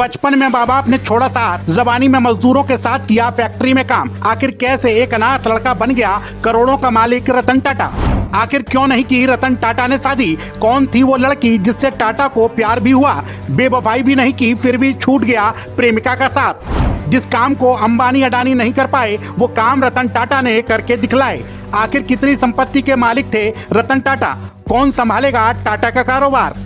बचपन में माँ बाप ने छोड़ा साथ, जवानी में मजदूरों के साथ किया फैक्ट्री में काम। आखिर कैसे एक अनाथ लड़का बन गया करोड़ों का मालिक रतन टाटा? आखिर क्यों नहीं की रतन टाटा ने शादी? कौन थी वो लड़की जिससे टाटा को प्यार भी हुआ? बेवफाई भी नहीं की फिर भी छूट गया प्रेमिका का साथ। जिस काम को अंबानी अडानी नहीं कर पाए वो काम रतन टाटा ने करके दिखलाए। आखिर कितनी संपत्ति के मालिक थे रतन टाटा? कौन संभालेगा टाटा का कारोबार?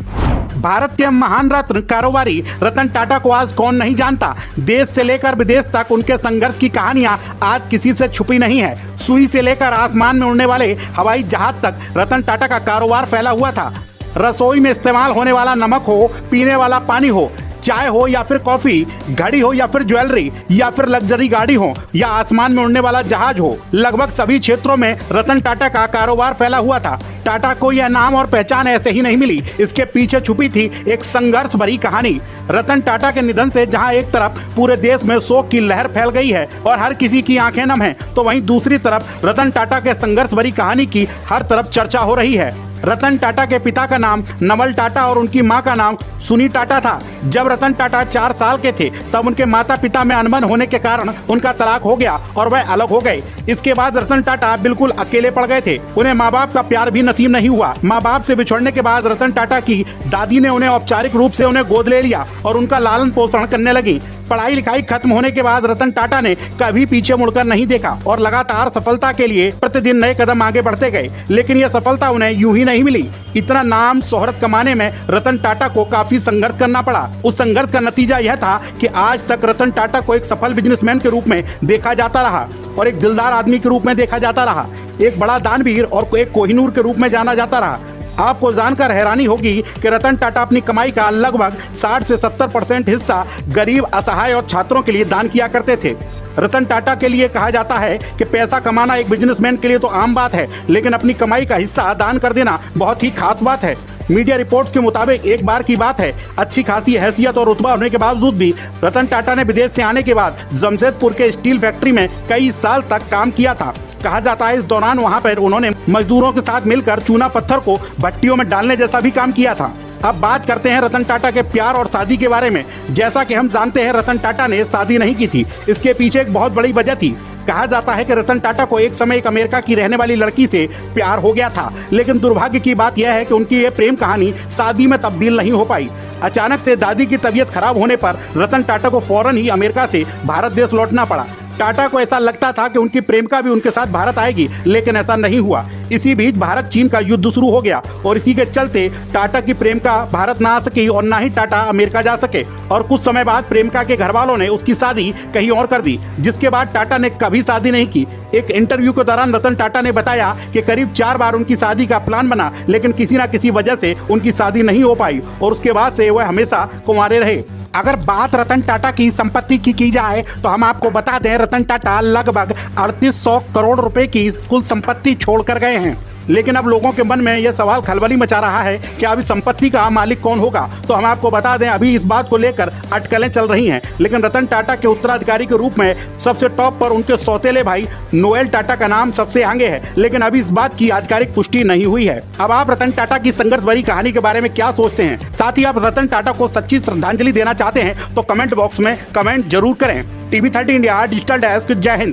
भारत के महान रत्न कारोबारी रतन टाटा को आज कौन नहीं जानता। देश से लेकर विदेश तक उनके संघर्ष की कहानियां आज किसी से छुपी नहीं है। सुई से लेकर आसमान में उड़ने वाले हवाई जहाज तक रतन टाटा का कारोबार फैला हुआ था। रसोई में इस्तेमाल होने वाला नमक हो, पीने वाला पानी हो, चाय हो या फिर कॉफी, घड़ी हो या फिर ज्वेलरी या फिर लग्जरी गाड़ी हो या आसमान में उड़ने वाला जहाज हो, लगभग सभी क्षेत्रों में रतन टाटा का कारोबार फैला हुआ था। टाटा को यह नाम और पहचान ऐसे ही नहीं मिली, इसके पीछे छुपी थी एक संघर्ष भरी कहानी। रतन टाटा के निधन से जहां एक तरफ पूरे देश में शोक की लहर फैल गई है और हर किसी की आंखें नम हैं, तो वहीं दूसरी तरफ रतन टाटा के संघर्ष भरी कहानी की हर तरफ चर्चा हो रही है। रतन टाटा के पिता का नाम नवल टाटा और उनकी मां का नाम सुनी टाटा था। जब रतन टाटा 4 साल के थे तब उनके माता पिता में अनबन होने के कारण उनका तलाक हो गया और वह अलग हो गए। इसके बाद रतन टाटा बिल्कुल अकेले पड़ गए थे। उन्हें माँ बाप का प्यार भी नसीब नहीं हुआ। माँ बाप से बिछड़ने के बाद रतन टाटा की दादी ने उन्हें औपचारिक रूप से उन्हें गोद ले लिया और उनका लालन पोषण करने लगी। पढ़ाई लिखाई खत्म होने के बाद रतन टाटा ने कभी पीछे मुड़कर नहीं देखा और लगातार सफलता के लिए प्रतिदिन नए कदम आगे बढ़ते गए। लेकिन यह सफलता उन्हें यूं ही नहीं मिली। इतना नाम शोहरत कमाने में रतन टाटा को काफी संघर्ष करना पड़ा। उस संघर्ष का नतीजा यह था कि आज तक रतन टाटा को एक सफल बिजनेसमैन के रूप में देखा जाता रहा और एक दिलदार आदमी के रूप में देखा जाता रहा, एक बड़ा दानवीर और एक कोहिनूर के रूप में जाना जाता रहा। आपको जानकर हैरानी होगी कि रतन टाटा अपनी कमाई का लगभग 60 से 70% हिस्सा गरीब, असहाय और छात्रों के लिए दान किया करते थे। रतन टाटा के लिए कहा जाता है कि पैसा कमाना एक बिजनेसमैन के लिए तो आम बात है, लेकिन अपनी कमाई का हिस्सा दान कर देना बहुत ही खास बात है। मीडिया रिपोर्ट्स के मुताबिक एक बार की बात है, अच्छी खासी हैसियत और रुतबा होने के बावजूद भी रतन टाटा ने विदेश से आने के बाद जमशेदपुर के स्टील फैक्ट्री में कई साल तक काम किया था। कहा जाता है इस दौरान वहां पर उन्होंने मजदूरों के साथ मिलकर चूना पत्थर को भट्टियों में डालने जैसा भी काम किया था। अब बात करते हैं रतन टाटा के प्यार और शादी के बारे में। जैसा कि हम जानते हैं रतन टाटा ने शादी नहीं की थी। इसके पीछे एक बहुत बड़ी वजह थी। कहा जाता है कि रतन टाटा को एक समय एक अमेरिका की रहने वाली लड़की से प्यार हो गया था, लेकिन दुर्भाग्य की बात यह है कि उनकी ये प्रेम कहानी शादी में तब्दील नहीं हो पाई। अचानक से दादी की तबीयत खराब होने पर रतन टाटा को फौरन ही अमेरिका से भारत देश लौटना पड़ा। टाटा को ऐसा लगता था कि उनकी प्रेमिका भी उनके साथ भारत आएगी, लेकिन ऐसा नहीं हुआ। इसी बीच भारत चीन का युद्ध शुरू हो गया और इसी के चलते टाटा की प्रेमिका भारत ना आ सकी और ना ही टाटा अमेरिका जा सके। और कुछ समय बाद प्रेमिका के घर वालों ने उसकी शादी कहीं और कर दी, जिसके बाद टाटा ने कभी शादी नहीं की। एक इंटरव्यू के दौरान रतन टाटा ने बताया कि करीब 4 बार उनकी शादी का प्लान बना, लेकिन किसी न किसी वजह से उनकी शादी नहीं हो पाई और उसके बाद से वह हमेशा कुंवारे रहे। अगर बात रतन टाटा की संपत्ति की जाए तो हम आपको बता दें रतन टाटा लगभग 3800 करोड़ रुपए की कुल संपत्ति छोड़ कर गए हैं। लेकिन अब लोगों के मन में यह सवाल खलबली मचा रहा है कि अब इस संपत्ति का मालिक कौन होगा। तो हम आपको बता दें अभी इस बात को लेकर अटकलें चल रही हैं, लेकिन रतन टाटा के उत्तराधिकारी के रूप में सबसे टॉप पर उनके सौतेले भाई नोएल टाटा का नाम सबसे आगे है, लेकिन अभी इस बात की आधिकारिक पुष्टि नहीं हुई है। अब आप रतन टाटा की संघर्ष भरी कहानी के बारे में क्या सोचते हैं? साथ ही आप रतन टाटा को सच्ची श्रद्धांजलि देना चाहते हैं तो कमेंट बॉक्स में कमेंट जरूर करें। TV30 इंडिया डिजिटल डेस्क, जय हिंद।